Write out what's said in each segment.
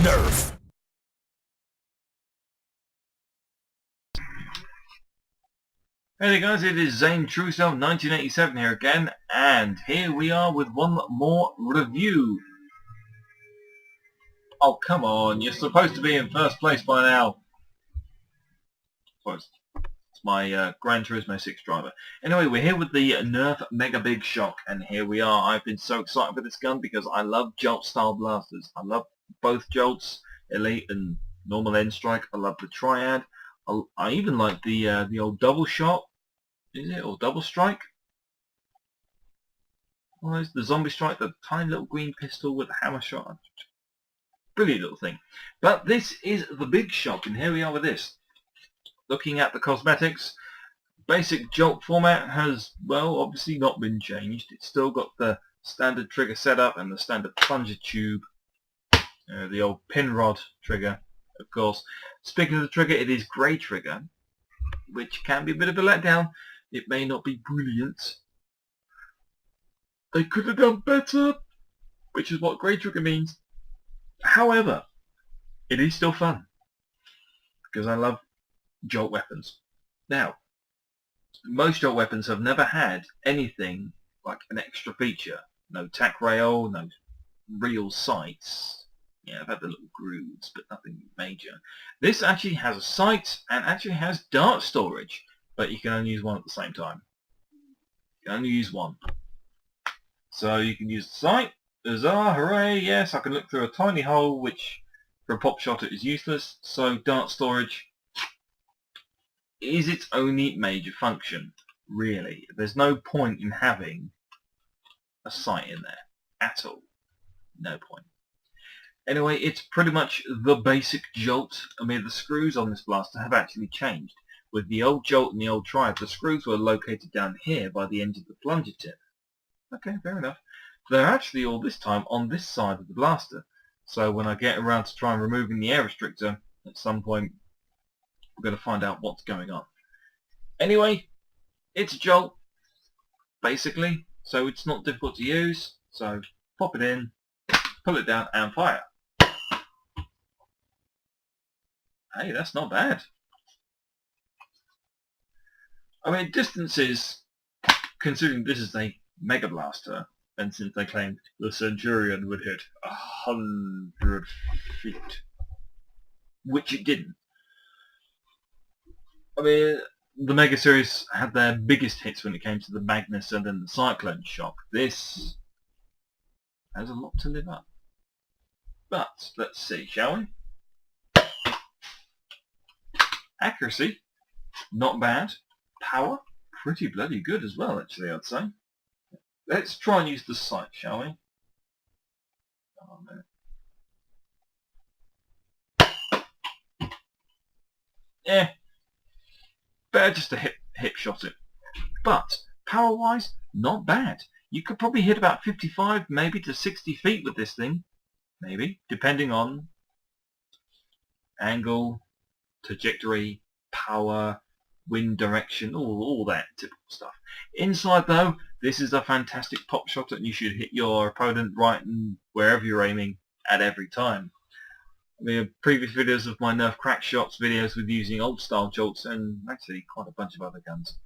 NERF. Hey there guys, it is Zane Trueself 1987 here again, and here we are with one more review. Oh come on, you're supposed to be in first place by now. It's my Gran Turismo 6 driver. Anyway, we're here with the NERF Bigshock, and here we are. I've been so excited for this gun because I love Jolt style blasters. I love both Jolts, Elite and normal end strike. I love the Triad. I even like the old double shot. Is it? Or double strike? Well, there's the zombie strike, the tiny little green pistol with the hammer shot. Brilliant little thing. But this is the Bigshock, and here we are with this. Looking at the cosmetics, basic Jolt format has, well, obviously not been changed. It's still got the standard trigger setup and the standard plunger tube. The old pin rod trigger, of course. Speaking of the trigger, it is grey trigger, which can be a bit of a letdown. It may not be brilliant. They could have done better, which is what grey trigger means. However, it is still fun, because I love Jolt weapons. Now, most Jolt weapons have never had anything like an extra feature. No tack rail, no real sights. Yeah, I've had the little grooves, but nothing major. This actually has a sight and actually has dart storage. But you can only use one at the same time. You can only use one. So you can use the sight. Huzzah, hooray, yes, I can look through a tiny hole, which for a pop shotter is useless. So dart storage is its only major function, really. There's no point in having a sight in there at all. No point. Anyway, it's pretty much the basic Jolt. I mean, the screws on this blaster have actually changed. With the old Jolt and the old Triad, the screws were located down here by the end of the plunger tip. Okay, fair enough. They're actually all this time on this side of the blaster. So when I get around to try and removing the air restrictor, at some point, we're going to find out what's going on. Anyway, it's a Jolt, basically, so it's not difficult to use. So pop it in, pull it down, and fire. Hey, that's not bad. I mean, distances, considering this is a Mega Blaster, and since they claimed the Centurion would hit 100 feet, which it didn't. I mean, the Mega Series had their biggest hits when it came to the Magnus and then the Cyclone Shock. This has a lot to live up. But, let's see, shall we? Accuracy, not bad. Power, pretty bloody good as well, actually, I'd say. Let's try and use the sight, shall we? Oh, no. Yeah, better just to hip shot it. But, power-wise, not bad. You could probably hit about 55, maybe to 60 feet with this thing. Maybe, depending on angle, trajectory, power, wind direction, all that typical stuff. Inside though, this is a fantastic pop shot, and you should hit your opponent right and wherever you're aiming at every time. I mean, previous videos of my NERF crack shots videos with using old style Jolts and actually quite a bunch of other guns.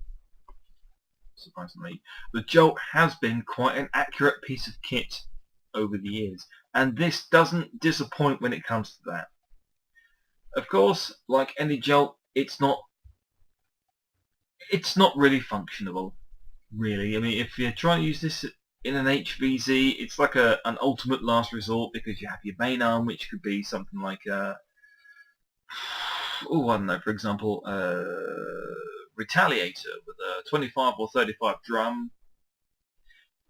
Surprisingly, the Jolt has been quite an accurate piece of kit over the years, and this doesn't disappoint when it comes to that. Of course, like any Jolt, it's not really functional, really. I mean, if you're trying to use this in an HVZ, it's like an ultimate last resort, because you have your main arm, which could be something like I don't know, for example, Retaliator with a 25 or 35 drum.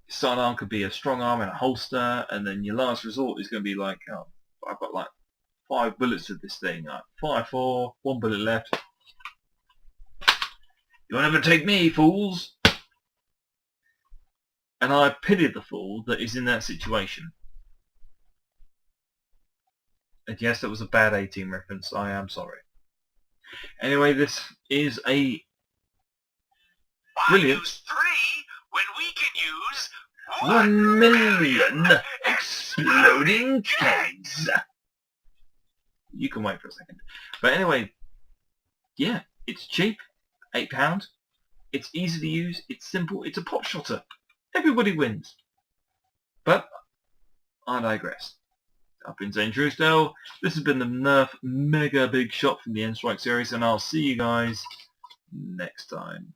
Your sidearm could be a strong arm and a holster, and then your last resort is going to be like, oh, I've got like 5 bullets of this thing, like 5-4, 1 bullet left. You'll never take me, fools! And I pity the fool that is in that situation. And yes, that was a bad 18 reference, I am sorry. Anyway, this is a brilliant... Use 3 when we can use 1 million exploding kegs! You can wait for a second. But anyway, yeah, it's cheap, £8. It's easy to use, it's simple, it's a pot shotter. Everybody wins. But I digress. I've been Zane Truesdale. This has been the NERF Mega Big Shot from the N-Strike series, and I'll see you guys next time.